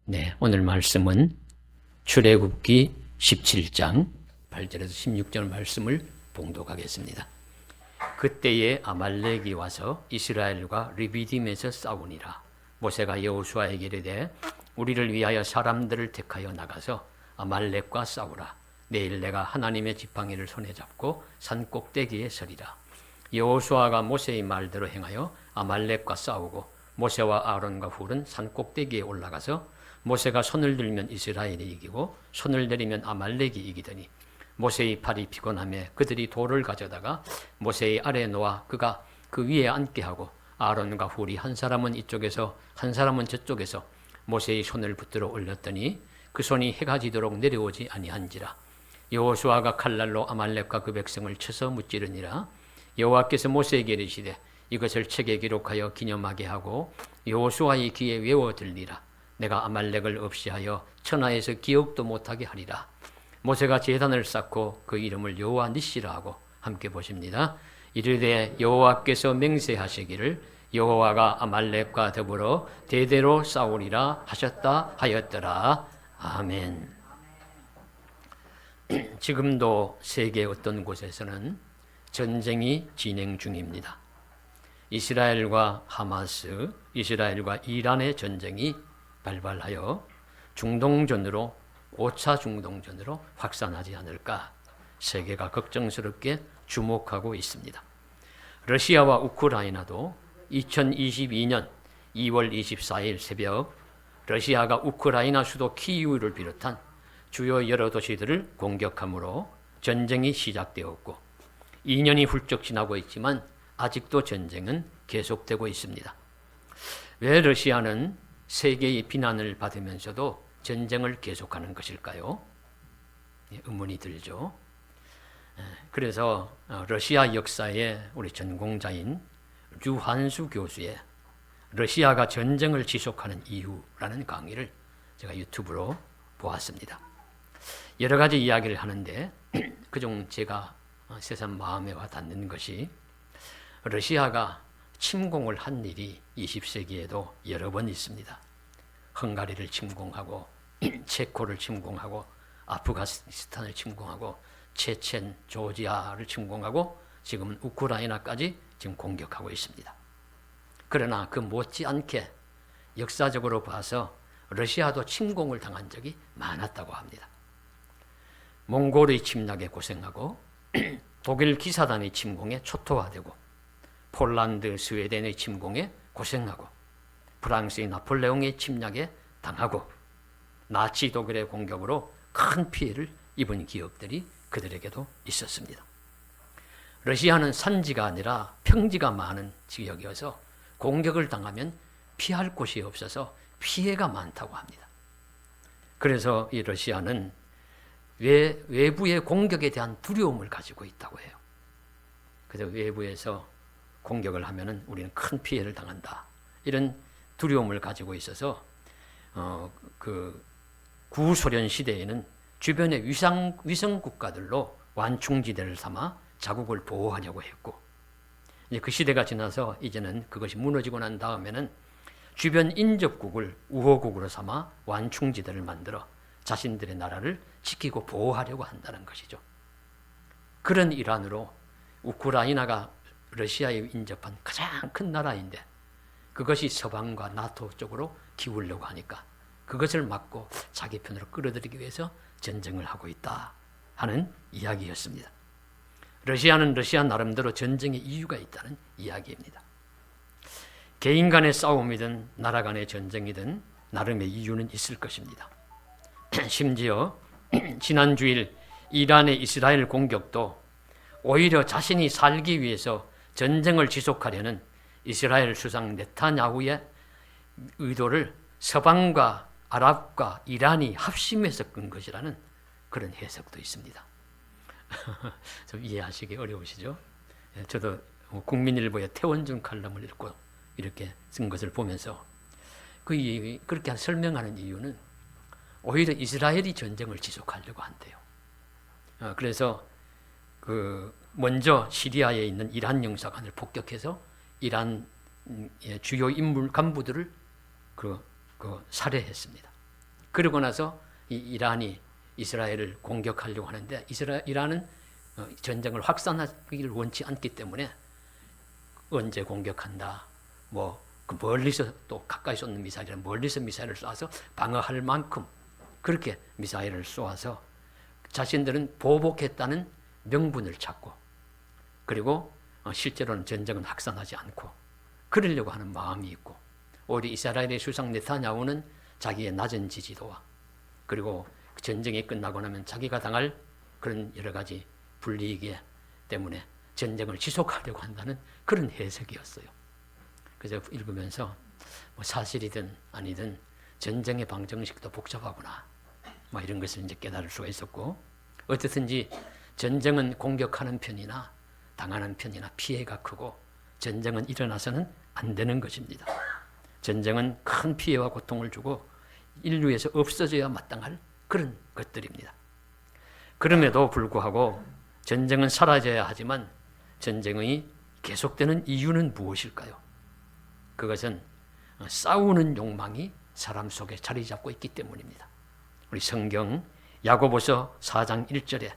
네, 오늘 말씀은 출애굽기 17장 8절에서 16절 말씀을 봉독하겠습니다. 그때에 아말렉이 와서 이스라엘과 르비딤에서 싸우니라. 모세가 여호수아에게 이르되 우리를 위하여 사람들을 택하여 나가서 아말렉과 싸우라. 내일 내가 하나님의 지팡이를 손에 잡고 산 꼭대기에 서리라. 여호수아가 모세의 말대로 행하여 아말렉과 싸우고 모세와 아론과 훌은 산 꼭대기에 올라가서 모세가 손을 들면 이스라엘이 이기고 손을 내리면 아말렉이 이기더니 모세의 팔이 피곤하며 그들이 돌을 가져다가 모세의 아래에 놓아 그가 그 위에 앉게 하고 아론과 훌이 한 사람은 이쪽에서 한 사람은 저쪽에서 모세의 손을 붙들어 올렸더니 그 손이 해가 지도록 내려오지 아니한지라. 여호수아가 칼날로 아말렉과 그 백성을 쳐서 무찌르니라. 여호와께서 모세에게 이르시되 이것을 책에 기록하여 기념하게 하고 여호수아의 귀에 외워 들리라. 내가 아말렉을 없이하여 천하에서 기억도 못하게 하리라. 모세가 제단을 쌓고 그 이름을 여호와 니시라 하고 함께 보십니다. 이르되 여호와께서 맹세하시기를 여호와가 아말렉과 더불어 대대로 싸우리라 하셨다 하였더라. 아멘. 지금도 세계 어떤 곳에서는 전쟁이 진행 중입니다. 이스라엘과 하마스, 이스라엘과 이란의 전쟁이 발발하여 중동전으로 5차 중동전으로 확산하지 않을까 세계가 걱정스럽게 주목하고 있습니다. 러시아와 우크라이나도 2022년 2월 24일 새벽 러시아가 우크라이나 수도 키이우를 비롯한 주요 여러 도시들을 공격함으로 전쟁이 시작되었고 2년이 훌쩍 지나고 있지만 아직도 전쟁은 계속되고 있습니다. 왜 러시아는 세계의 비난을 받으면서도 전쟁을 계속하는 것일까요? 의문이 들죠. 그래서 러시아 역사의 우리 전공자인 류한수 교수의 러시아가 전쟁을 지속하는 이유라는 강의를 제가 유튜브로 보았습니다. 여러 가지 이야기를 하는데 그중 제가 새삼 마음에 와 닿는 것이 러시아가 침공을 한 일이 20세기에도 여러 번 있습니다. 헝가리를 침공하고 체코를 침공하고 아프가니스탄을 침공하고 체첸, 조지아를 침공하고 지금은 우크라이나까지 지금 공격하고 있습니다. 그러나 그 못지않게 역사적으로 봐서 러시아도 침공을 당한 적이 많았다고 합니다. 몽골의 침략에 고생하고 독일 기사단의 침공에 초토화되고 폴란드, 스웨덴의 침공에 고생하고 프랑스의 나폴레옹의 침략에 당하고 나치 독일의 공격으로 큰 피해를 입은 기업들이 그들에게도 있었습니다. 러시아는 산지가 아니라 평지가 많은 지역이어서 공격을 당하면 피할 곳이 없어서 피해가 많다고 합니다. 그래서 이 러시아는 외부의 공격에 대한 두려움을 가지고 있다고 해요. 그래서 외부에서 공격을 하면은 우리는 큰 피해를 당한다. 이런 두려움을 가지고 있어서 그 구소련 시대에는 주변의 위성 국가들로 완충지대를 삼아 자국을 보호하려고 했고, 이제 그 시대가 지나서 이제는 그것이 무너지고 난 다음에는 주변 인접국을 우호국으로 삼아 완충지대를 만들어 자신들의 나라를 지키고 보호하려고 한다는 것이죠. 그런 일환으로 우크라이나가 러시아에 인접한 가장 큰 나라인데 그것이 서방과 나토 쪽으로 기울려고 하니까 그것을 막고 자기 편으로 끌어들이기 위해서 전쟁을 하고 있다 하는 이야기였습니다. 러시아는 러시아 나름대로 전쟁의 이유가 있다는 이야기입니다. 개인 간의 싸움이든 나라 간의 전쟁이든 나름의 이유는 있을 것입니다. 심지어 지난 주일 이란의 이스라엘 공격도 오히려 자신이 살기 위해서 전쟁을 지속하려는 이스라엘 수상 네타냐후의 의도를 서방과 아랍과 이란이 합심해서 끈 것이라는 그런 해석도 있습니다. 좀 이해하시기 어려우시죠? 저도 국민일보의 태원준 칼럼을 읽고 이렇게 쓴 것을 보면서 그렇게 설명하는 이유는 오히려 이스라엘이 전쟁을 지속하려고 한대요. 그래서 먼저 시리아에 있는 이란 영사관을 폭격해서 이란의 주요 인물 간부들을 살해했습니다. 그러고 나서 이 이란이 이스라엘을 공격하려고 하는데 이란은 전쟁을 확산하기를 원치 않기 때문에 언제 공격한다, 그 멀리서 또 가까이 쏘는 미사일은 멀리서 미사일을 쏴서 방어할 만큼 그렇게 미사일을 쏘아서 자신들은 보복했다는 명분을 찾고, 그리고 실제로는 전쟁은 확산하지 않고 그러려고 하는 마음이 있고, 오히려 이스라엘의 수상 네타냐후는 자기의 낮은 지지도와 그리고 전쟁이 끝나고 나면 자기가 당할 그런 여러 가지 불이익 때문에 전쟁을 지속하려고 한다는 그런 해석이었어요. 그래서 읽으면서 사실이든 아니든 전쟁의 방정식도 복잡하구나, 이런 것을 이제 깨달을 수가 있었고, 어떻든지 전쟁은 공격하는 편이나 당하는 편이나 피해가 크고 전쟁은 일어나서는 안 되는 것입니다. 전쟁은 큰 피해와 고통을 주고 인류에서 없어져야 마땅할 그런 것들입니다. 그럼에도 불구하고 전쟁은 사라져야 하지만 전쟁이 계속되는 이유는 무엇일까요? 그것은 싸우는 욕망이 사람 속에 자리 잡고 있기 때문입니다. 우리 성경 야고보서 4장 1절에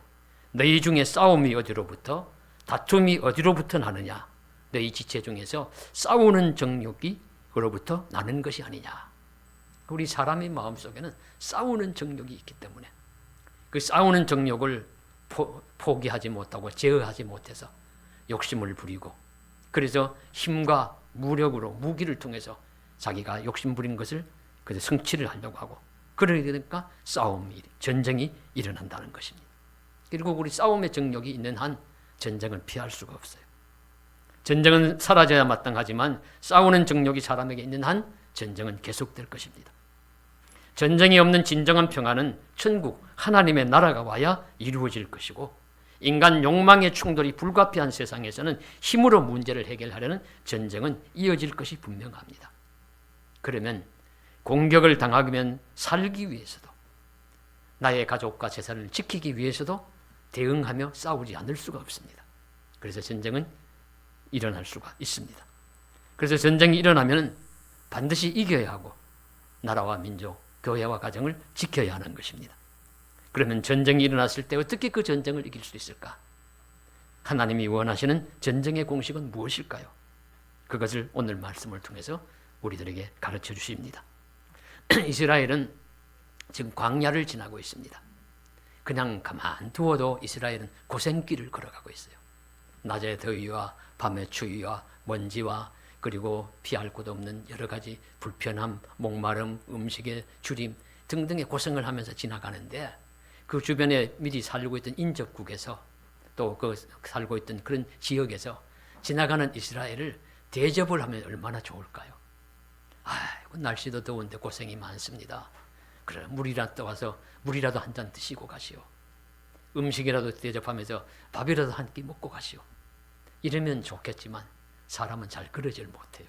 너희 중에 싸움이 어디로부터 다툼이 어디로부터 나느냐, 너희 지체 중에서 싸우는 정욕이 그로부터 나는 것이 아니냐. 우리 사람의 마음속에는 싸우는 정욕이 있기 때문에 그 싸우는 정욕을 포기하지 못하고 제어하지 못해서 욕심을 부리고, 그래서 힘과 무력으로 무기를 통해서 자기가 욕심 부린 것을 성취를 하려고 하고, 그러니까 싸움이, 전쟁이 일어난다는 것입니다. 그리고 우리 싸움의 정욕이 있는 한 전쟁을 피할 수가 없어요. 전쟁은 사라져야 마땅하지만 싸우는 정욕이 사람에게 있는 한 전쟁은 계속될 것입니다. 전쟁이 없는 진정한 평화는 천국, 하나님의 나라가 와야 이루어질 것이고, 인간 욕망의 충돌이 불가피한 세상에서는 힘으로 문제를 해결하려는 전쟁은 이어질 것이 분명합니다. 그러면 공격을 당하면 살기 위해서도, 나의 가족과 재산을 지키기 위해서도 대응하며 싸우지 않을 수가 없습니다. 그래서 전쟁은 일어날 수가 있습니다. 그래서 전쟁이 일어나면 반드시 이겨야 하고 나라와 민족, 교회와 가정을 지켜야 하는 것입니다. 그러면 전쟁이 일어났을 때 어떻게 그 전쟁을 이길 수 있을까? 하나님이 원하시는 전쟁의 공식은 무엇일까요? 그것을 오늘 말씀을 통해서 우리들에게 가르쳐 주십니다. 이스라엘은 지금 광야를 지나고 있습니다. 그냥 가만 두어도 이스라엘은 고생길을 걸어가고 있어요. 낮의 더위와 밤의 추위와 먼지와 그리고 피할 곳 없는 여러 가지 불편함, 목마름, 음식의 줄임 등등의 고생을 하면서 지나가는데, 그 주변에 미리 살고 있던 인접국에서 또 그 살고 있던 그런 지역에서 지나가는 이스라엘을 대접을 하면 얼마나 좋을까요? 아이고, 날씨도 더운데 고생이 많습니다. 그래, 물이라도 떠와서 물이라도 한 잔 드시고 가시오. 음식이라도 대접하면서 밥이라도 한 끼 먹고 가시오. 이러면 좋겠지만 사람은 잘 그러질 못해요.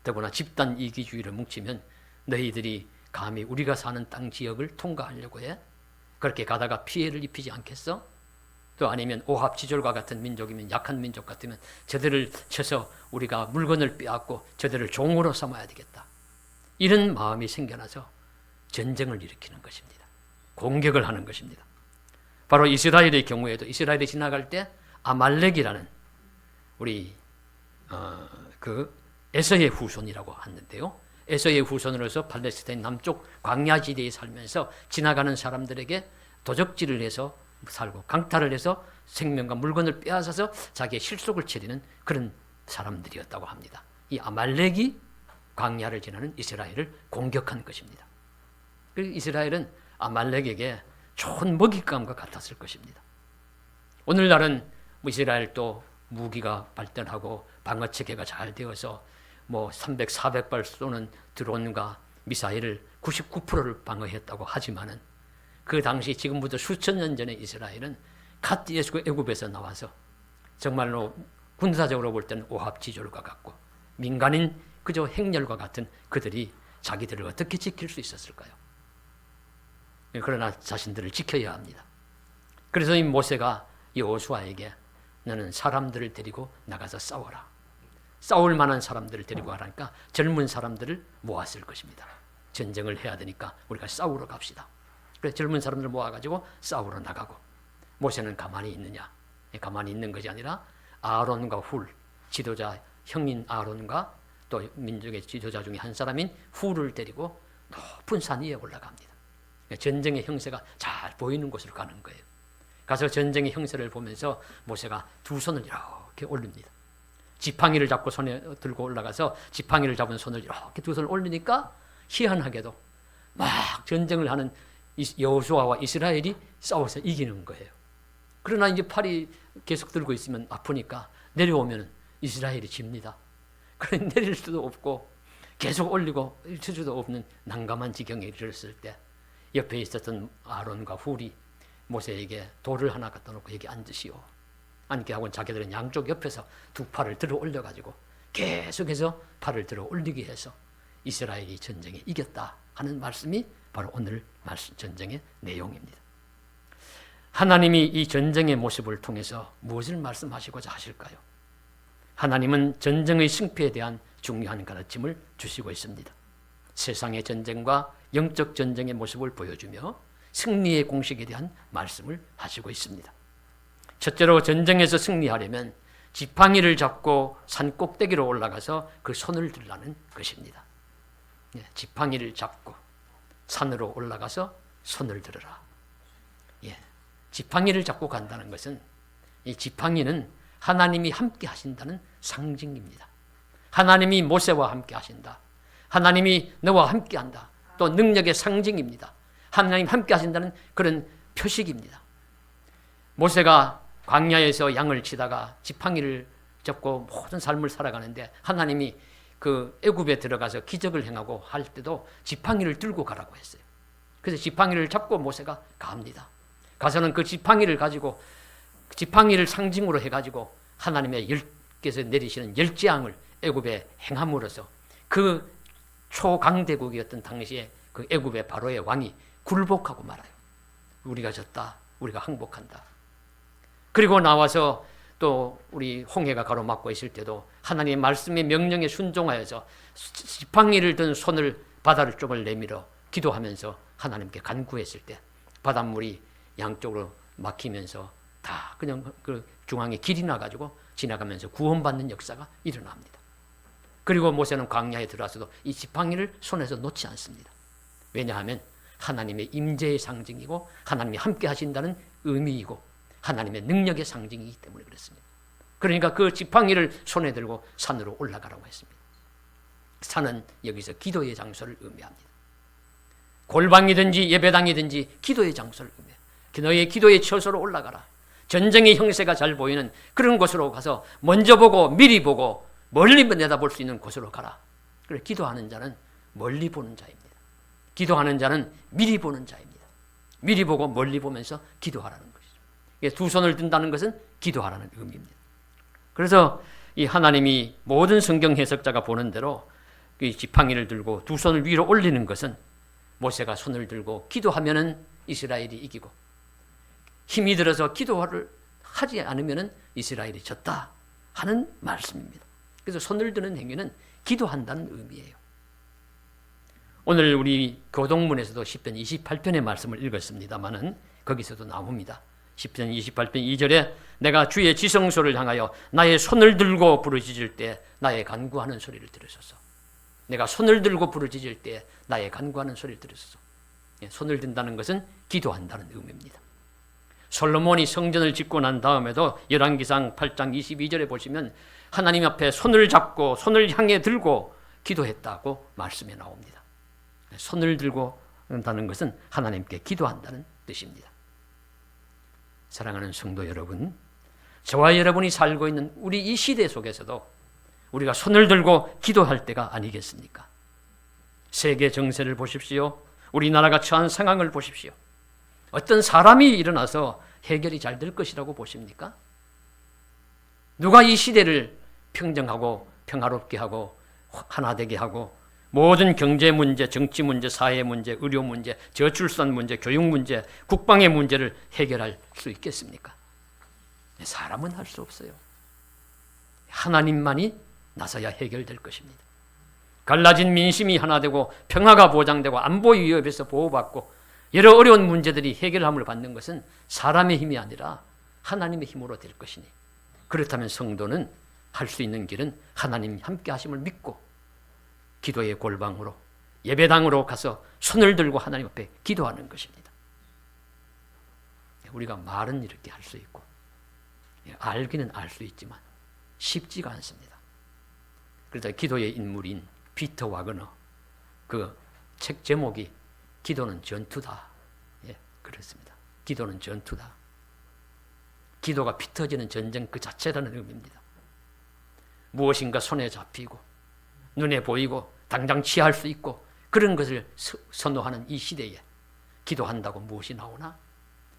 더구나 집단 이기주의를 뭉치면 너희들이 감히 우리가 사는 땅 지역을 통과하려고 해? 그렇게 가다가 피해를 입히지 않겠어? 또 아니면 오합지졸과 같은 민족이면, 약한 민족 같으면 저들을 쳐서 우리가 물건을 빼앗고 저들을 종으로 삼아야 되겠다. 이런 마음이 생겨나서 전쟁을 일으키는 것입니다. 공격을 하는 것입니다. 바로 이스라엘의 경우에도 이스라엘이 지나갈 때 아말렉이라는 우리 그 에서의 후손이라고 하는데요. 에서의 후손으로서 팔레스타인 남쪽 광야지대에 살면서 지나가는 사람들에게 도적질을 해서 살고 강탈을 해서 생명과 물건을 빼앗아서 자기의 실속을 차리는 그런 사람들이었다고 합니다. 이 아말렉이 광야를 지나는 이스라엘을 공격한 것입니다. 그리고 이스라엘은 아말렉에게 좋은 먹잇감과 같았을 것입니다. 오늘날은 이스라엘도 무기가 발전하고 방어체계가 잘 되어서 300, 400발 쏘는 드론과 미사일을 99%를 방어했다고 하지만은, 그 당시 지금부터 수천 년 전에 이스라엘은 갓 애굽에서 나와서 정말로 군사적으로 볼 때는 오합지졸과 같고 민간인 그저 행렬과 같은 그들이 자기들을 어떻게 지킬 수 있었을까요? 그러나 자신들을 지켜야 합니다. 그래서 이 모세가 여호수아에게 너는 사람들을 데리고 나가서 싸워라. 싸울 만한 사람들을 데리고 가라니까 젊은 사람들을 모았을 것입니다. 전쟁을 해야 되니까 우리가 싸우러 갑시다. 그래서 젊은 사람들 모아가지고 싸우러 나가고, 모세는 가만히 있느냐? 가만히 있는 것이 아니라 아론과 훌, 지도자 형인 아론과 또 민족의 지도자 중에 한 사람인 훌을 데리고 높은 산 위에 올라갑니다. 전쟁의 형세가 잘 보이는 곳으로 가는 거예요. 가서 전쟁의 형세를 보면서 모세가 두 손을 이렇게 올립니다. 지팡이를 잡고 손에 들고 올라가서 지팡이를 잡은 손을 이렇게 두 손을 올리니까 희한하게도 막 전쟁을 하는 여호수아와 이스라엘이 싸워서 이기는 거예요. 그러나 이제 팔이 계속 들고 있으면 아프니까 내려오면 이스라엘이 집니다. 그래 내릴 수도 없고 계속 올리고 칠 수도 없는 난감한 지경에 이르렀을 때 옆에 있었던 아론과 훌이 모세에게 돌을 하나 갖다 놓고 여기 앉으시오. 앉게 하고 자기들은 양쪽 옆에서 두 팔을 들어 올려가지고 계속해서 팔을 들어 올리게 해서 이스라엘이 전쟁에 이겼다 하는 말씀이 바로 오늘 말씀 전쟁의 내용입니다. 하나님이 이 전쟁의 모습을 통해서 무엇을 말씀하시고자 하실까요? 하나님은 전쟁의 승패에 대한 중요한 가르침을 주시고 있습니다. 세상의 전쟁과 영적 전쟁의 모습을 보여주며 승리의 공식에 대한 말씀을 하시고 있습니다. 첫째로 전쟁에서 승리하려면 지팡이를 잡고 산 꼭대기로 올라가서 그 손을 들라는 것입니다. 지팡이를 잡고 산으로 올라가서 손을 들어라. 지팡이를 잡고 간다는 것은 이 지팡이는 하나님이 함께 하신다는 상징입니다. 하나님이 모세와 함께 하신다. 하나님이 너와 함께 한다. 또 능력의 상징입니다. 하나님 함께 하신다는 그런 표식입니다. 모세가 광야에서 양을 치다가 지팡이를 잡고 모든 삶을 살아가는데 하나님이 그 애굽에 들어가서 기적을 행하고 할 때도 지팡이를 들고 가라고 했어요. 그래서 지팡이를 잡고 모세가 갑니다. 가서는 그 지팡이를 가지고 지팡이를 상징으로 해가지고 하나님의 께서 내리시는 열재앙을 애굽에 행함으로써 그 초강대국이었던 당시에 그 애굽의 바로의 왕이 굴복하고 말아요. 우리가 졌다. 우리가 항복한다. 그리고 나와서 또 우리 홍해가 가로막고 있을 때도 하나님의 말씀의 명령에 순종하여서 지팡이를 든 손을 바다를 쪽을 내밀어 기도하면서 하나님께 간구했을 때 바닷물이 양쪽으로 막히면서 다 그냥 그 중앙에 길이 나가지고 지나가면서 구원받는 역사가 일어납니다. 그리고 모세는 광야에 들어와서도 이 지팡이를 손에서 놓지 않습니다. 왜냐하면 하나님의 임재의 상징이고 하나님이 함께 하신다는 의미이고 하나님의 능력의 상징이기 때문에 그렇습니다. 그러니까 그 지팡이를 손에 들고 산으로 올라가라고 했습니다. 산은 여기서 기도의 장소를 의미합니다. 골방이든지 예배당이든지 기도의 장소를 의미해요. 너의 기도의 처소로 올라가라. 전쟁의 형세가 잘 보이는 그런 곳으로 가서 먼저 보고 미리 보고 멀리 내다볼 수 있는 곳으로 가라. 그래서 기도하는 자는 멀리 보는 자입니다. 기도하는 자는 미리 보는 자입니다. 미리 보고 멀리 보면서 기도하라는 것이죠. 두 손을 든다는 것은 기도하라는 의미입니다. 그래서 이 하나님이 모든 성경 해석자가 보는 대로 이 지팡이를 들고 두 손을 위로 올리는 것은 모세가 손을 들고 기도하면은 이스라엘이 이기고 힘이 들어서 기도를 하지 않으면은 이스라엘이 졌다 하는 말씀입니다. 그래서 손을 드는 행위는 기도한다는 의미예요. 오늘 우리 교동문에서도 시편 28편의 말씀을 읽었습니다마는 거기서도 나옵니다. 시편 28편 2절에 내가 주의 지성소를 향하여 나의 손을 들고 부르짖을 때 나의 간구하는 소리를 들으소서. 내가 손을 들고 부르짖을 때 나의 간구하는 소리를 들으소서. 손을 든다는 것은 기도한다는 의미입니다. 솔로몬이 성전을 짓고 난 다음에도 열왕기상 8장 22절에 보시면 하나님 앞에 손을 잡고 손을 향해 들고 기도했다고 말씀에 나옵니다. 손을 들고 한다는 것은 하나님께 기도한다는 뜻입니다. 사랑하는 성도 여러분, 저와 여러분이 살고 있는 우리 이 시대 속에서도 우리가 손을 들고 기도할 때가 아니겠습니까? 세계 정세를 보십시오. 우리나라가 처한 상황을 보십시오. 어떤 사람이 일어나서 해결이 잘 될 것이라고 보십니까? 누가 이 시대를 평정하고 평화롭게 하고 하나되게 하고 모든 경제 문제, 정치 문제, 사회 문제, 의료 문제, 저출산 문제, 교육 문제, 국방의 문제를 해결할 수 있겠습니까? 사람은 할 수 없어요. 하나님만이 나서야 해결될 것입니다. 갈라진 민심이 하나 되고 평화가 보장되고 안보 위협에서 보호받고 여러 어려운 문제들이 해결함을 받는 것은 사람의 힘이 아니라 하나님의 힘으로 될 것이니, 그렇다면 성도는 할 수 있는 길은 하나님 함께 하심을 믿고 기도의 골방으로, 예배당으로 가서 손을 들고 하나님 앞에 기도하는 것입니다. 우리가 말은 이렇게 할 수 있고 알기는 알 수 있지만 쉽지가 않습니다. 그래서 기도의 인물인 피터 와그너, 그 책 제목이 기도는 전투다. 예, 그렇습니다. 기도는 전투다. 기도가 피 터지는 전쟁 그 자체라는 의미입니다. 무엇인가 손에 잡히고 눈에 보이고 당장 취할 수 있고 그런 것을 선호하는 이 시대에 기도한다고 무엇이 나오나?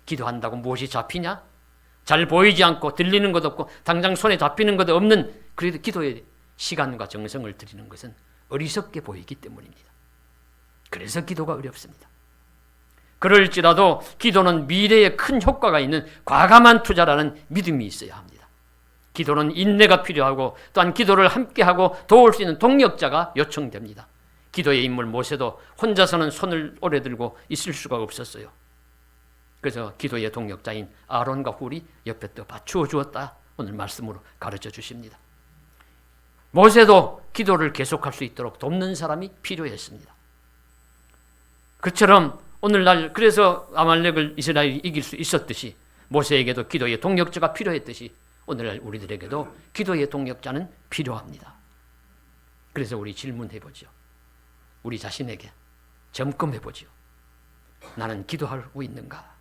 기도한다고 무엇이 잡히냐? 잘 보이지 않고 들리는 것 없고 당장 손에 잡히는 것 없는, 그래도 기도에 시간과 정성을 들이는 것은 어리석게 보이기 때문입니다. 그래서 기도가 어렵습니다. 그럴지라도 기도는 미래에 큰 효과가 있는 과감한 투자라는 믿음이 있어야 합니다. 기도는 인내가 필요하고 또한 기도를 함께하고 도울 수 있는 동력자가 요청됩니다. 기도의 인물 모세도 혼자서는 손을 오래 들고 있을 수가 없었어요. 그래서 기도의 동력자인 아론과 훌이 옆에 또 받추어 주었다, 오늘 말씀으로 가르쳐 주십니다. 모세도 기도를 계속할 수 있도록 돕는 사람이 필요했습니다. 그처럼 오늘날 그래서 아말렉을 이스라엘이 이길 수 있었듯이 모세에게도 기도의 동력자가 필요했듯이 오늘날 우리들에게도 기도의 동력자는 필요합니다. 그래서 우리 질문해보죠. 우리 자신에게 점검해보죠. 나는 기도하고 있는가?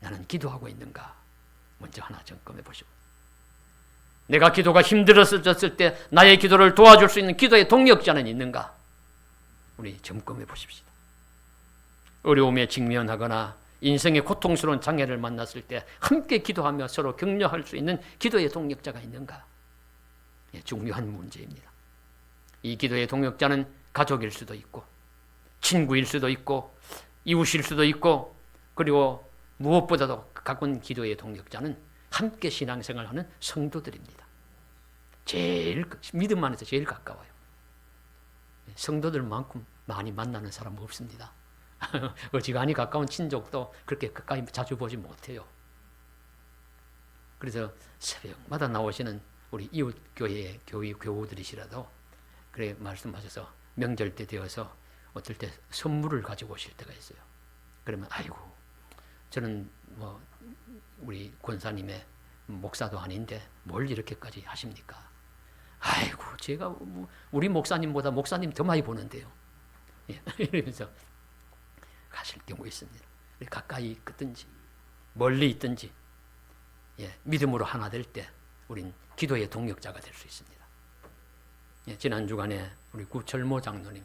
나는 기도하고 있는가? 먼저 하나 점검해보시고, 내가 기도가 힘들어졌을 때 나의 기도를 도와줄 수 있는 기도의 동력자는 있는가? 우리 점검해 보십시다. 어려움에 직면하거나 인생의 고통스러운 장애를 만났을 때 함께 기도하며 서로 격려할 수 있는 기도의 동력자가 있는가? 중요한 문제입니다. 이 기도의 동력자는 가족일 수도 있고 친구일 수도 있고 이웃일 수도 있고, 그리고 무엇보다도 가까운 기도의 동력자는 함께 신앙생활하는 성도들입니다. 제일 믿음 안에서 제일 가까워요. 성도들만큼 많이 만나는 사람은 없습니다. 어지간히 가까운 친족도 그렇게 가까이 자주 보지 못해요. 그래서 새벽마다 나오시는 우리 이웃교회의 교우들이시라도 그래 말씀하셔서 명절 때 되어서 어떨 때 선물을 가지고 오실 때가 있어요. 그러면 아이고 저는 뭐 우리 권사님의 목사도 아닌데 뭘 이렇게까지 하십니까? 아이고 제가 우리 목사님보다 목사님 더 많이 보는데요. 예, 이러면서 가실 경우 있습니다. 가까이 있든지 멀리 있든지 믿음으로 하나 될 때 우린 기도의 동력자가 될 수 있습니다. 지난 주간에 우리 구철모 장로님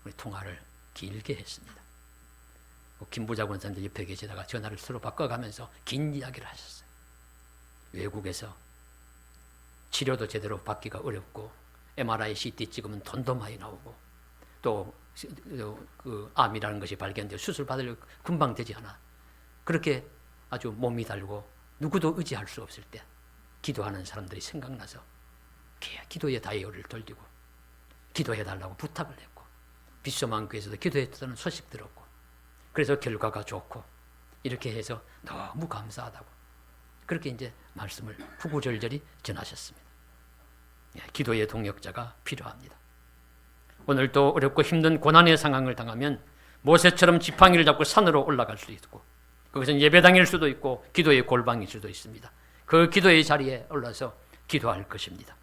우리 통화를 길게 했습니다. 김부자 권사님도 옆에 계시다가 전화를 서로 바꿔가면서 긴 이야기를 하셨어요. 외국에서 치료도 제대로 받기가 어렵고 MRI, CT 찍으면 돈도 많이 나오고 또 그 암이라는 것이 발견되어 수술 받으려 금방 되지 않아. 그렇게 아주 몸이 달고 누구도 의지할 수 없을 때 기도하는 사람들이 생각나서 기도의 다이어리를 돌리고 기도해달라고 부탁을 했고 빗소망교에서도 기도했다는 소식 들었고 그래서 결과가 좋고 이렇게 해서 너무 감사하다고 그렇게 이제 말씀을 구구절절히 전하셨습니다. 기도의 동력자가 필요합니다. 오늘도 어렵고 힘든 고난의 상황을 당하면 모세처럼 지팡이를 잡고 산으로 올라갈 수도 있고 그것은 예배당일 수도 있고 기도의 골방일 수도 있습니다. 그 기도의 자리에 올라서 기도할 것입니다.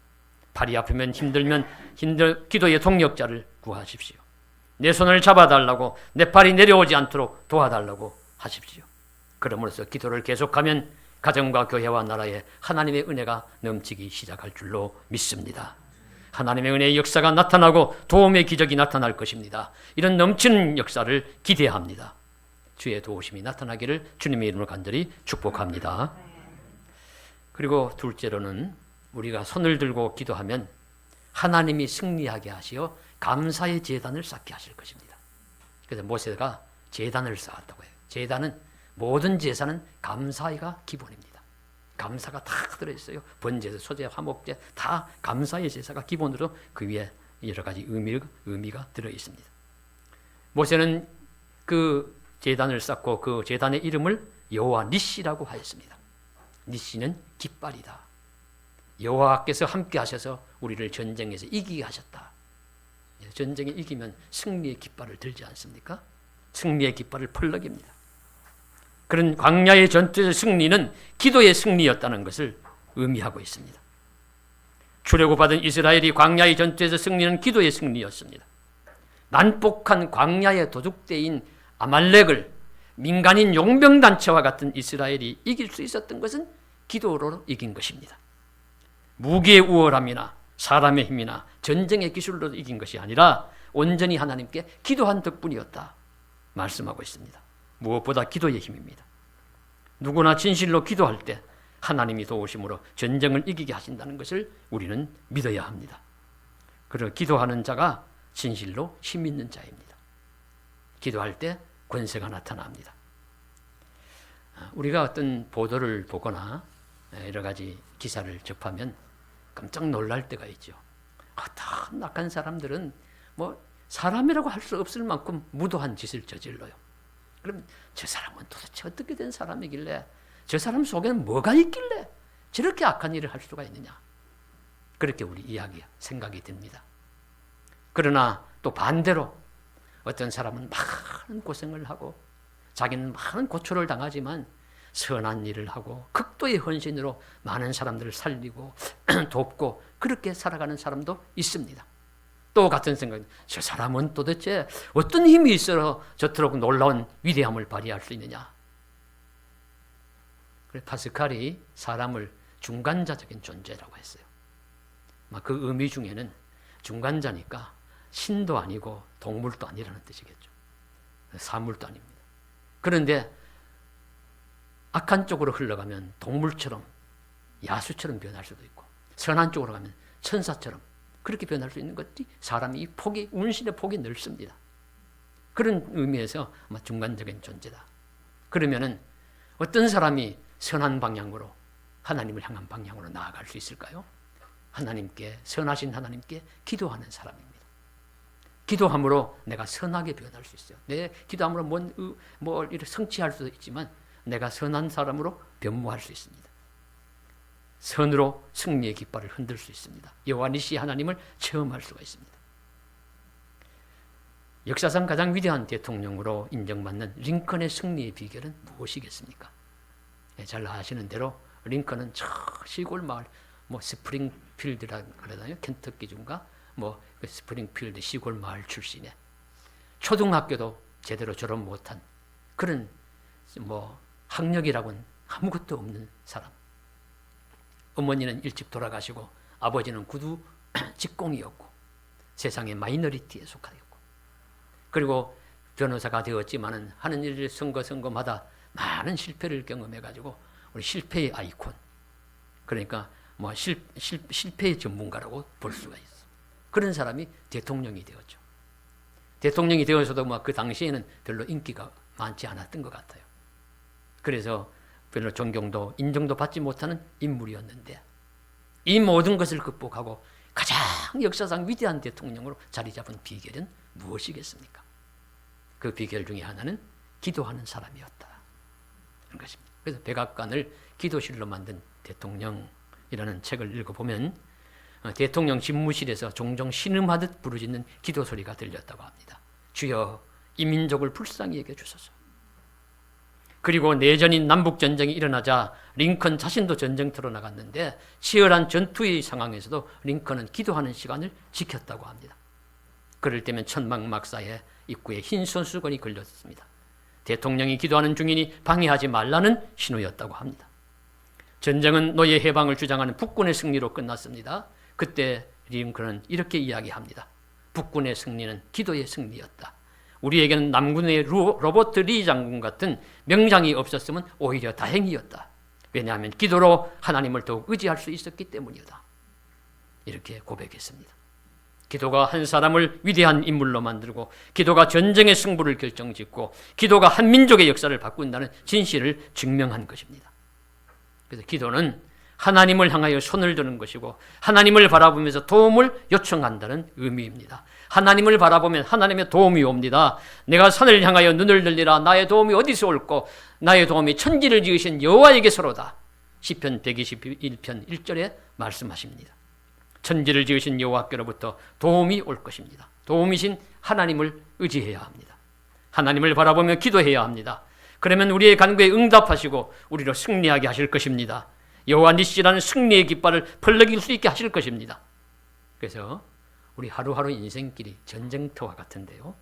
팔이 아프면 힘들면 기도의 동력자를 구하십시오. 내 손을 잡아달라고 내 팔이 내려오지 않도록 도와달라고 하십시오. 그러므로써 기도를 계속하면 가정과 교회와 나라에 하나님의 은혜가 넘치기 시작할 줄로 믿습니다. 하나님의 은혜의 역사가 나타나고 도움의 기적이 나타날 것입니다. 이런 넘치는 역사를 기대합니다. 주의 도우심이 나타나기를 주님의 이름으로 간절히 축복합니다. 그리고 둘째로는 우리가 손을 들고 기도하면 하나님이 승리하게 하시어 감사의 제단을 쌓게 하실 것입니다. 그래서 모세가 제단을 쌓았다고 해요. 제단은 모든 제사는 감사가 기본입니다. 감사가 다 들어있어요. 번제도, 소제, 화목제 다 감사의 제사가 기본으로 그 위에 여러 가지 의미가 들어 있습니다. 모세는 그 제단을 쌓고 그 제단의 이름을 여호와 니시라고 하였습니다. 니시는 깃발이다. 여호와께서 함께 하셔서 우리를 전쟁에서 이기게 하셨다. 전쟁에 이기면 승리의 깃발을 들지 않습니까? 승리의 깃발을 펄럭입니다. 그런 광야의 전투에서 승리는 기도의 승리였다는 것을 의미하고 있습니다. 출애굽받은 이스라엘이 광야의 전투에서 승리는 기도의 승리였습니다. 난폭한 광야의 도둑대인 아말렉을 민간인 용병단체와 같은 이스라엘이 이길 수 있었던 것은 기도로 이긴 것입니다. 무기의 우월함이나 사람의 힘이나 전쟁의 기술로 이긴 것이 아니라 온전히 하나님께 기도한 덕분이었다 말씀하고 있습니다. 무엇보다 기도의 힘입니다. 누구나 진실로 기도할 때 하나님이 도우심으로 전쟁을 이기게 하신다는 것을 우리는 믿어야 합니다. 그리고 기도하는 자가 진실로 힘 있는 자입니다. 기도할 때 권세가 나타납니다. 우리가 어떤 보도를 보거나 여러 가지 기사를 접하면 깜짝 놀랄 때가 있죠. 어떤 악한 사람들은 사람이라고 할 수 없을 만큼 무도한 짓을 저질러요. 그럼 저 사람은 도대체 어떻게 된 사람이길래, 저 사람 속에는 뭐가 있길래 저렇게 악한 일을 할 수가 있느냐. 그렇게 우리 생각이 듭니다. 그러나 또 반대로 어떤 사람은 많은 고생을 하고 자기는 많은 고초를 당하지만 선한 일을 하고 극도의 헌신으로 많은 사람들을 살리고 돕고 그렇게 살아가는 사람도 있습니다. 또 같은 생각은 저 사람은 도대체 어떤 힘이 있어 저토록 놀라운 위대함을 발휘할 수 있느냐. 그래서 파스칼이 사람을 중간자적인 존재라고 했어요. 그 의미 중에는 중간자니까 신도 아니고 동물도 아니라는 뜻이겠죠. 사물도 아닙니다. 그런데 악한 쪽으로 흘러가면 동물처럼 야수처럼 변할 수도 있고 선한 쪽으로 가면 천사처럼 그렇게 변할 수 있는 것이 사람이 운신의 폭이 넓습니다. 그런 의미에서 아마 중간적인 존재다. 그러면은 어떤 사람이 선한 방향으로 하나님을 향한 방향으로 나아갈 수 있을까요? 하나님께, 선하신 하나님께 기도하는 사람입니다. 기도함으로 내가 선하게 변할 수 있어요. 내 기도함으로 뭘 이렇게 성취할 수도 있지만 내가 선한 사람으로 변모할 수 있습니다. 선으로 승리의 깃발을 흔들 수 있습니다. 여호와 니시 하나님을 체험할 수가 있습니다. 역사상 가장 위대한 대통령으로 인정받는 링컨의 승리의 비결은 무엇이겠습니까? 잘 아시는 대로 링컨은 저 시골 마을, 스프링필드라고 그러나요? 켄터키 주인가? 스프링필드 시골 마을 출신에 초등학교도 제대로 졸업 못한 그런 학력이라고는 아무것도 없는 사람. 어머니는 일찍 돌아가시고 아버지는 구두 직공이었고 세상의 마이너리티에 속하였고 그리고 변호사가 되었지만은 하는 일 선거마다 많은 실패를 경험해가지고 우리 실패의 아이콘, 그러니까 실패의 전문가라고 볼 수가 있어. 그런 사람이 대통령이 되었죠. 대통령이 되어서도 그 당시에는 별로 인기가 많지 않았던 것 같아요. 그래서 별로 존경도 인정도 받지 못하는 인물이었는데 이 모든 것을 극복하고 가장 역사상 위대한 대통령으로 자리 잡은 비결은 무엇이겠습니까? 그 비결 중에 하나는 기도하는 사람이었다. 그런 것입니다. 그래서 백악관을 기도실로 만든 대통령이라는 책을 읽어보면 대통령 집무실에서 종종 신음하듯 부르짖는 기도 소리가 들렸다고 합니다. 주여 이 민족을 불쌍히 여겨주소서. 그리고 내전인 남북전쟁이 일어나자 링컨 자신도 전쟁터로 나갔는데 치열한 전투의 상황에서도 링컨은 기도하는 시간을 지켰다고 합니다. 그럴 때면 천막막사의 입구에 흰 손수건이 걸렸습니다. 대통령이 기도하는 중이니 방해하지 말라는 신호였다고 합니다. 전쟁은 노예 해방을 주장하는 북군의 승리로 끝났습니다. 그때 링컨은 이렇게 이야기합니다. 북군의 승리는 기도의 승리였다. 우리에게는 남군의 로버트 리 장군 같은 명장이 없었으면 오히려 다행이었다. 왜냐하면 기도로 하나님을 더욱 의지할 수 있었기 때문이다. 이렇게 고백했습니다. 기도가 한 사람을 위대한 인물로 만들고 기도가 전쟁의 승부를 결정짓고 기도가 한 민족의 역사를 바꾼다는 진실을 증명한 것입니다. 그래서 기도는 하나님을 향하여 손을 드는 것이고 하나님을 바라보면서 도움을 요청한다는 의미입니다. 하나님을 바라보면 하나님의 도움이 옵니다. 내가 산을 향하여 눈을 들리라. 나의 도움이 어디서 올꼬? 나의 도움이 천지를 지으신 여호와에게서로다. 시편 121편 1절에 말씀하십니다. 천지를 지으신 여호와께로부터 도움이 올 것입니다. 도움이신 하나님을 의지해야 합니다. 하나님을 바라보며 기도해야 합니다. 그러면 우리의 간구에 응답하시고 우리로 승리하게 하실 것입니다. 여호와 니시라는 승리의 깃발을 펄럭일 수 있게 하실 것입니다. 그래서 우리 하루하루 인생길이 전쟁터와 같은데요.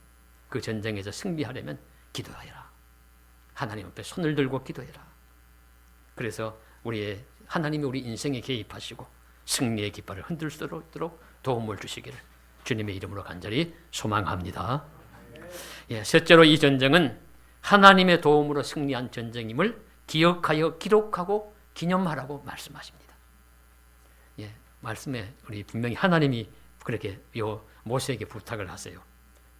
그 전쟁에서 승리하려면 기도해라. 하나님 앞에 손을 들고 기도해라. 그래서 하나님이 우리 인생에 개입하시고 승리의 깃발을 흔들 수 있도록 도움을 주시기를 주님의 이름으로 간절히 소망합니다. 셋째로 이 전쟁은 하나님의 도움으로 승리한 전쟁임을 기억하여 기록하고 기념하라고 말씀하십니다. 말씀에 우리 분명히 하나님이 그렇게 모세에게 부탁을 하세요.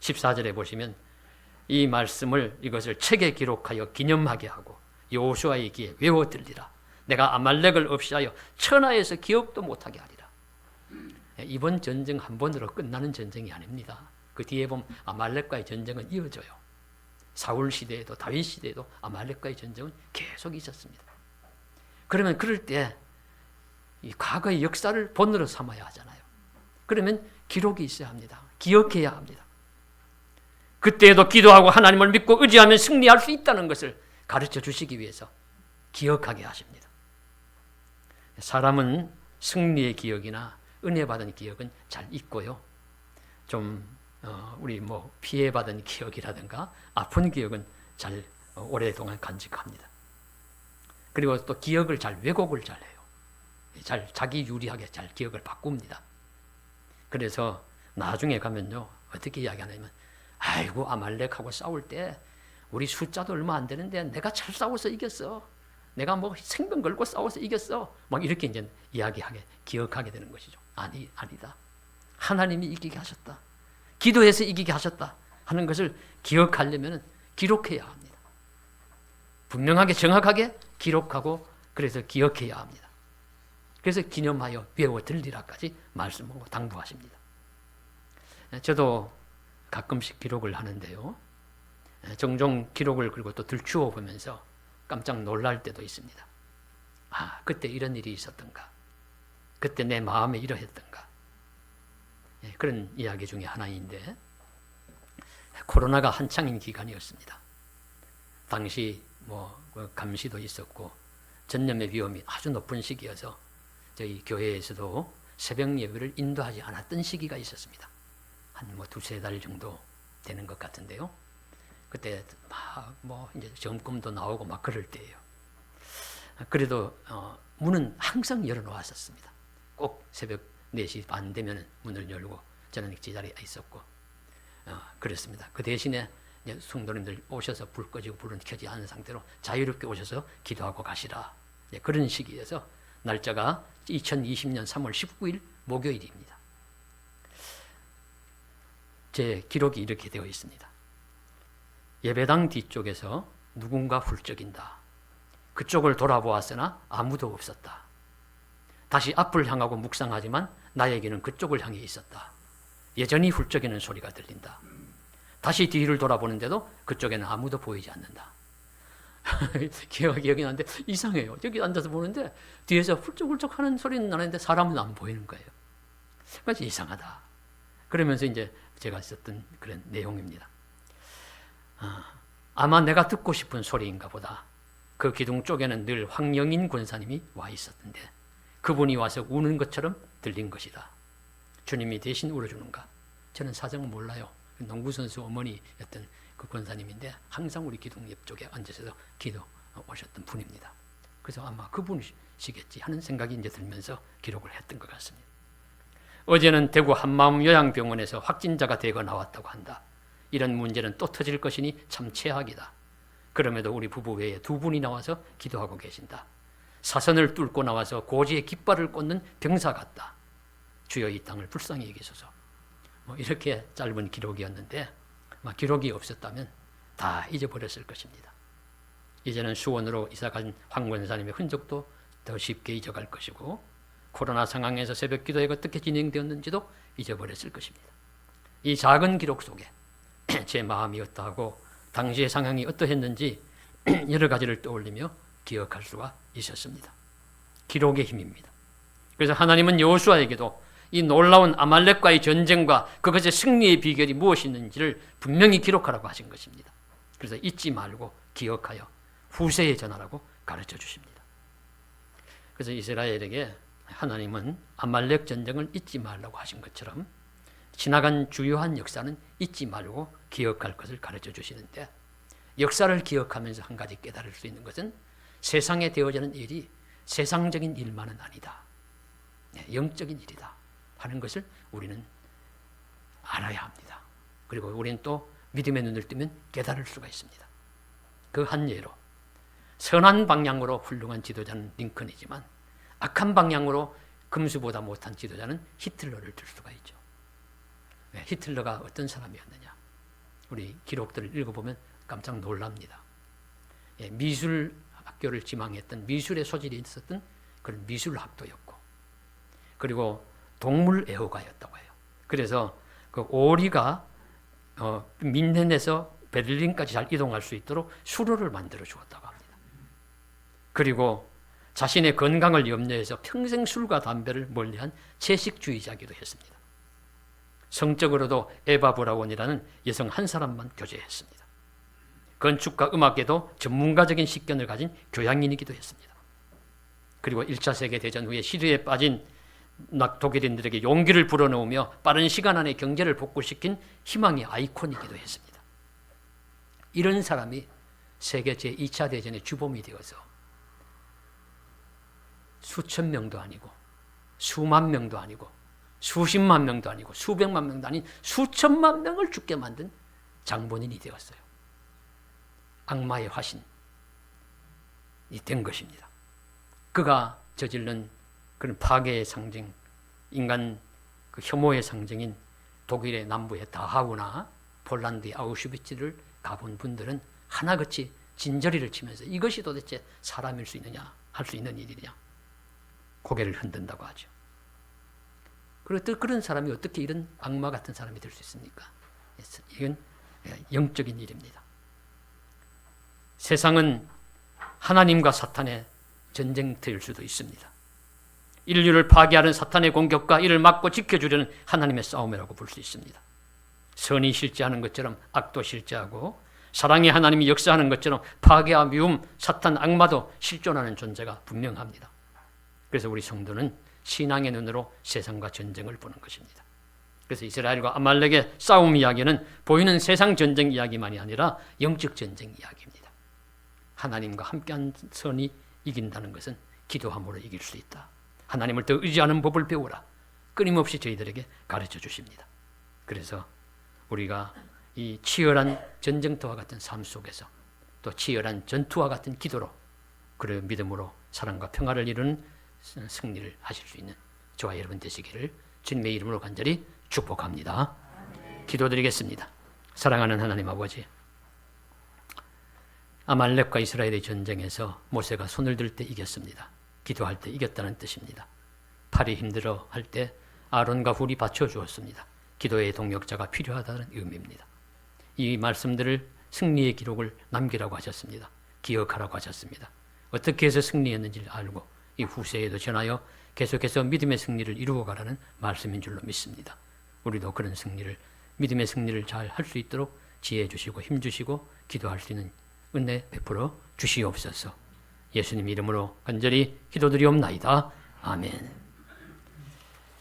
14절에 보시면 이 말씀을 이것을 책에 기록하여 기념하게 하고 여호수아의 귀에 외워 들리라. 내가 아말렉을 없이하여 천하에서 기억도 못하게 하리라. 이번 전쟁 한 번으로 끝나는 전쟁이 아닙니다. 그 뒤에 보면 아말렉과의 전쟁은 이어져요. 사울 시대에도 다윗 시대에도 아말렉과의 전쟁은 계속 있었습니다. 그러면 그럴 때 이 과거의 역사를 본으로 삼아야 하잖아요. 그러면 기록이 있어야 합니다. 기억해야 합니다. 그때에도 기도하고 하나님을 믿고 의지하면 승리할 수 있다는 것을 가르쳐 주시기 위해서 기억하게 하십니다. 사람은 승리의 기억이나 은혜 받은 기억은 잘 잊고요. 우리 피해 받은 기억이라든가 아픈 기억은 잘 오랫동안 간직합니다. 그리고 또 기억을 왜곡을 잘 해요. 자기 유리하게 잘 기억을 바꿉니다. 그래서 나중에 가면요, 어떻게 이야기하냐면, 아이고, 아말렉하고 싸울 때 우리 숫자도 얼마 안 되는데 내가 잘 싸워서 이겼어. 내가 생명 걸고 싸워서 이겼어. 이렇게 이제 기억하게 되는 것이죠. 아니다. 하나님이 이기게 하셨다. 기도해서 이기게 하셨다 하는 것을 기억하려면 기록해야 합니다. 분명하게 정확하게 기록하고 그래서 기억해야 합니다. 그래서 기념하여 외워 들리라까지 말씀하고 당부하십니다. 저도 가끔씩 기록을 하는데요. 종종 기록을 그리고 또 들추어 보면서 깜짝 놀랄 때도 있습니다. 그때 이런 일이 있었던가. 그때 내 마음에 이러했던가. 그런 이야기 중에 하나인데, 코로나가 한창인 기간이었습니다. 당시 감시도 있었고 전염의 위험이 아주 높은 시기여서 저희 교회에서도 새벽 예배를 인도하지 않았던 시기가 있었습니다. 한 두세 달 정도 되는 것 같은데요. 그때 이제 점검도 나오고 그럴 때예요. 그래도 문은 항상 열어놓았었습니다. 꼭 새벽 4시 반 되면 문을 열고 저는 제자리에 있었고 그랬습니다. 그 대신에 성도님들 오셔서 불 꺼지고 불은 켜지 않은 상태로 자유롭게 오셔서 기도하고 가시라. 그런 시기에서 날짜가 2020년 3월 19일 목요일입니다. 제 기록이 이렇게 되어 있습니다. 예배당 뒤쪽에서 누군가 훌쩍인다. 그쪽을 돌아보았으나 아무도 없었다. 다시 앞을 향하고 묵상하지만 나에게는 그쪽을 향해 있었다. 여전히 훌쩍이는 소리가 들린다. 다시 뒤를 돌아보는데도 그쪽에는 아무도 보이지 않는다. 기억이 나는데 이상해요. 여기 앉아서 보는데 뒤에서 훌쩍훌쩍 하는 소리는 나는데 사람은 안 보이는 거예요. 그래서 이상하다. 그러면서 이제 제가 썼던 그런 내용입니다. 아마 내가 듣고 싶은 소리인가 보다. 그 기둥 쪽에는 늘 황영인 권사님이 와 있었는데 그분이 와서 우는 것처럼 들린 것이다. 주님이 대신 울어주는가? 저는 사정은 몰라요. 농구선수 어머니였던 그 권사님인데 항상 우리 기둥 옆쪽에 앉으셔서 기도 오셨던 분입니다. 그래서 아마 그분이시겠지 하는 생각이 이제 들면서 기록을 했던 것 같습니다. 어제는 대구 한마음 요양병원에서 확진자가 되고 나왔다고 한다. 이런 문제는 또 터질 것이니 참 최악이다. 그럼에도 우리 부부 외에 2분이 나와서 기도하고 계신다. 사선을 뚫고 나와서 고지에 깃발을 꽂는 병사 같다. 주여 이 땅을 불쌍히 여기소서. 이렇게 짧은 기록이었는데 기록이 없었다면 다 잊어버렸을 것입니다. 이제는 수원으로 이사간 황 권사님의 흔적도 더 쉽게 잊어갈 것이고 코로나 상황에서 새벽 기도회가 어떻게 진행되었는지도 잊어버렸을 것입니다. 이 작은 기록 속에 제 마음이 어떠하고 당시의 상황이 어떠했는지 여러 가지를 떠올리며 기억할 수가 있었습니다. 기록의 힘입니다. 그래서 하나님은 여호수아에게도 이 놀라운 아말렉과의 전쟁과 그것의 승리의 비결이 무엇이었는지를 분명히 기록하라고 하신 것입니다. 그래서 잊지 말고 기억하여 후세에 전하라고 가르쳐 주십니다. 그래서 이스라엘에게 하나님은 아말렉 전쟁을 잊지 말라고 하신 것처럼 지나간 주요한 역사는 잊지 말고 기억할 것을 가르쳐 주시는데, 역사를 기억하면서 한 가지 깨달을 수 있는 것은 세상에 되어지는 일이 세상적인 일만은 아니다, 영적인 일이다 하는 것을 우리는 알아야 합니다. 그리고 우리는 또 믿음의 눈을 뜨면 깨달을 수가 있습니다. 그 한 예로 선한 방향으로 훌륭한 지도자는 링컨이지만 악한 방향으로 금수보다 못한 지도자는 히틀러를 들 수가 있죠. 히틀러가 어떤 사람이었느냐, 우리 기록들을 읽어보면 깜짝 놀랍니다. 미술 학교를 지망했던, 미술에 소질이 있었던 그런 미술학도였고, 그리고 동물 애호가였다고 해요. 그래서 그 오리가 민헨에서 베를린까지 잘 이동할 수 있도록 수로를 만들어 주었다고 합니다. 그리고 자신의 건강을 염려해서 평생 술과 담배를 멀리한 채식주의자이기도 했습니다. 성적으로도 에바 브라운이라는 여성 한 사람만 교제했습니다. 건축과 음악에도 전문가적인 식견을 가진 교양인이기도 했습니다. 그리고 1차 세계대전 후에 시리에 빠진 독일인들에게 용기를 불어넣으며 빠른 시간 안에 경제를 복구시킨 희망의 아이콘이기도 했습니다. 이런 사람이 세계 제2차 대전의 주범이 되어서 수천 명도 아니고 수만 명도 아니고 수십만 명도 아니고 수백만 명도 아닌 수천만 명을 죽게 만든 장본인이 되었어요. 악마의 화신이 된 것입니다. 그가 저지른 그런 파괴의 상징, 인간 그 혐오의 상징인 독일의 남부의 다하우나 폴란드의 아우슈비츠를 가본 분들은 하나같이 진저리를 치면서 이것이 도대체 사람일 수 있느냐, 할 수 있는 일이냐, 고개를 흔든다고 하죠. 그리고 그런 사람이 어떻게 이런 악마 같은 사람이 될 수 있습니까? 이건 영적인 일입니다. 세상은 하나님과 사탄의 전쟁터일 수도 있습니다. 인류를 파괴하는 사탄의 공격과 이를 막고 지켜주려는 하나님의 싸움이라고 볼 수 있습니다. 선이 실제하는 것처럼 악도 실제하고, 사랑의 하나님이 역사하는 것처럼 파괴와 미움, 사탄, 악마도 실존하는 존재가 분명합니다. 그래서 우리 성도는 신앙의 눈으로 세상과 전쟁을 보는 것입니다. 그래서 이스라엘과 아말렉의 싸움 이야기는 보이는 세상 전쟁 이야기만이 아니라 영적 전쟁 이야기입니다. 하나님과 함께한 선이 이긴다는 것은 기도함으로 이길 수 있다. 하나님을 더 의지하는 법을 배우라. 끊임없이 저희들에게 가르쳐 주십니다. 그래서 우리가 이 치열한 전쟁터와 같은 삶 속에서 또 치열한 전투와 같은 기도로, 그리고 믿음으로 사랑과 평화를 이루는 승리를 하실 수 있는 저와 여러분 되시기를 주님의 이름으로 간절히 축복합니다. 기도드리겠습니다. 사랑하는 하나님 아버지, 아말렉과 이스라엘의 전쟁에서 모세가 손을 들 때 이겼습니다. 기도할 때 이겼다는 뜻입니다. 팔이 힘들어 할 때 아론과 훌이 받쳐주었습니다. 기도의 동역자가 필요하다는 의미입니다. 이 말씀들을 승리의 기록을 남기라고 하셨습니다. 기억하라고 하셨습니다. 어떻게 해서 승리했는지를 알고 이 후세에도 전하여 계속해서 믿음의 승리를 이루어가라는 말씀인 줄로 믿습니다. 우리도 그런 승리를, 믿음의 승리를 잘 할 수 있도록 지혜 주시고 힘 주시고 기도할 수 있는 은혜 베풀어 주시옵소서. 예수님 이름으로 간절히 기도드리옵나이다. 아멘.